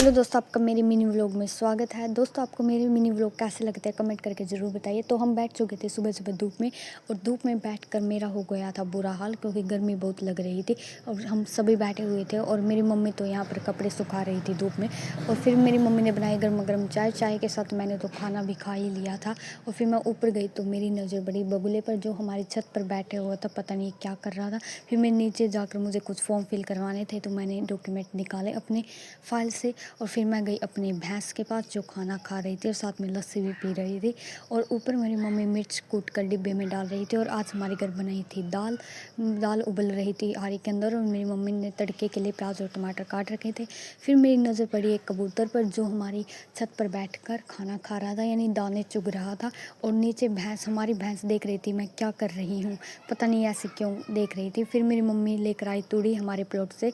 Hello दोस्तों, आपका मेरे मिनी व्लॉग में स्वागत है। दोस्तों, आपको मेरे मिनी व्लॉग कैसे लगते हैं कमेंट करके ज़रूर बताइए। तो हम बैठ चुके थे सुबह सुबह धूप में, और धूप में बैठकर मेरा हो गया था बुरा हाल, क्योंकि गर्मी बहुत लग रही थी और हम सभी बैठे हुए थे। और मेरी मम्मी तो यहाँ पर कपड़े सुखा रही थी धूप में। और फिर मेरी मम्मी ने बनाई गर्मा गर्म चाय। चाय के साथ मैंने तो खाना भी खा ही लिया था। और फिर मैं ऊपर गई तो मेरी नज़र पड़ी बगुले पर, जो हमारी छत पर बैठे हुआ था, पता नहीं क्या कर रहा था। फिर मैं नीचे जाकर मुझे कुछ फॉर्म फिल करवाने थे, तो मैंने डॉक्यूमेंट निकाले अपने फाइल से। और फिर मैं गई अपनी भैंस के पास, जो खाना खा रही थी और साथ में लस्सी भी पी रही थी। और ऊपर मेरी मम्मी मिर्च कूट कर डिब्बे में डाल रही थी। और आज हमारे घर बनाई थी दाल। दाल उबल रही थी हांडी के अंदर, और मेरी मम्मी ने तड़के के लिए प्याज और टमाटर काट रखे थे। फिर मेरी नज़र पड़ी एक कबूतर पर, जो हमारी छत पर बैठकर खाना खा रहा था, यानी दाने चुग रहा था। और नीचे हमारी भैंस देख रही थी मैं क्या कर रही हूँ, पता नहीं ऐसे क्यों देख रही थी। फिर मेरी मम्मी लेकर आई तूड़ी हमारे प्लॉट से।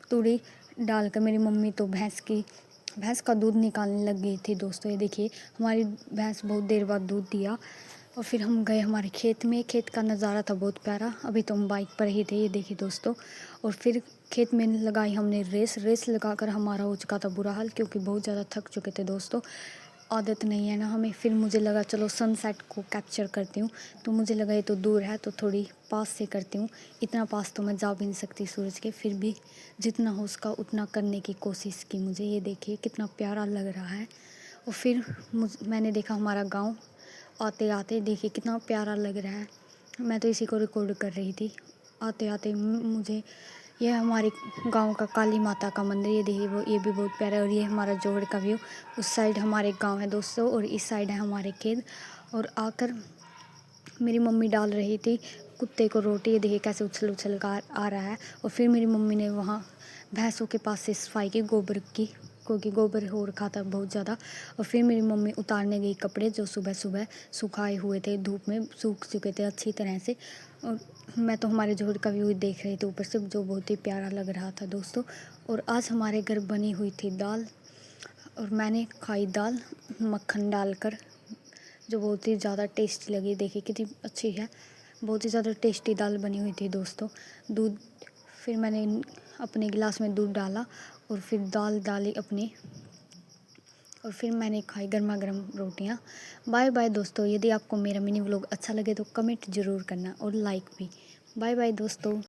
तूड़ी डालकर मेरी मम्मी तो भैंस का दूध निकालने लग गई थी। दोस्तों, ये देखिए, हमारी भैंस बहुत देर बाद दूध दिया। और फिर हम गए हमारे खेत में। खेत का नज़ारा था बहुत प्यारा। अभी तो हम बाइक पर ही थे, ये देखिए दोस्तों। और फिर खेत में लगाई हमने रेस लगाकर हमारा हो चुका था बुरा हाल, क्योंकि बहुत ज़्यादा थक चुके थे दोस्तों। आदत नहीं है ना हमें। फिर मुझे लगा चलो सनसेट को कैप्चर करती हूँ। तो मुझे लगा ये तो दूर है, तो थोड़ी पास से करती हूँ। इतना पास तो मैं जा भी नहीं सकती सूरज के, फिर भी जितना हो उसका उतना करने की कोशिश की मुझे। ये देखिए कितना प्यारा लग रहा है। और फिर मैंने देखा हमारा गांव आते आते, देखिए कितना प्यारा लग रहा है। मैं तो इसी को रिकॉर्ड कर रही थी। आते आते मुझे, यह हमारे गांव का काली माता का मंदिर, ये देखिए वो, ये भी बहुत प्यारा है। और ये हमारा जोड़ का व्यू। उस साइड हमारे गांव है दोस्तों, और इस साइड है हमारे खेत। और आकर मेरी मम्मी डाल रही थी कुत्ते को रोटी। ये देखिए कैसे उछल उछल कर आ रहा है। और फिर मेरी मम्मी ने वहाँ भैंसों के पास से सफाई की गोबर की, क्योंकि गोबर हो रखा था बहुत ज़्यादा। और फिर मेरी मम्मी उतारने गई कपड़े, जो सुबह सुबह सुखाए हुए थे, धूप में सूख चुके थे अच्छी तरह से। और मैं तो हमारे जोड़ का व्यू देख रही थी ऊपर से, जो बहुत ही प्यारा लग रहा था दोस्तों। और आज हमारे घर बनी हुई थी दाल, और मैंने खाई दाल मक्खन डालकर, जो बहुत ही ज़्यादा टेस्टी लगी। देखिए कितनी अच्छी है, बहुत ही ज़्यादा टेस्टी दाल बनी हुई थी दोस्तों। दूध, फिर मैंने अपने गिलास में दूध डाला, और फिर दाल डाली अपनी, और फिर मैंने खाई गर्मा गर्म रोटियां। बाय बाय दोस्तों। यदि आपको मेरा मिनी व्लॉग अच्छा लगे तो कमेंट ज़रूर करना, और लाइक भी। बाय बाय दोस्तों।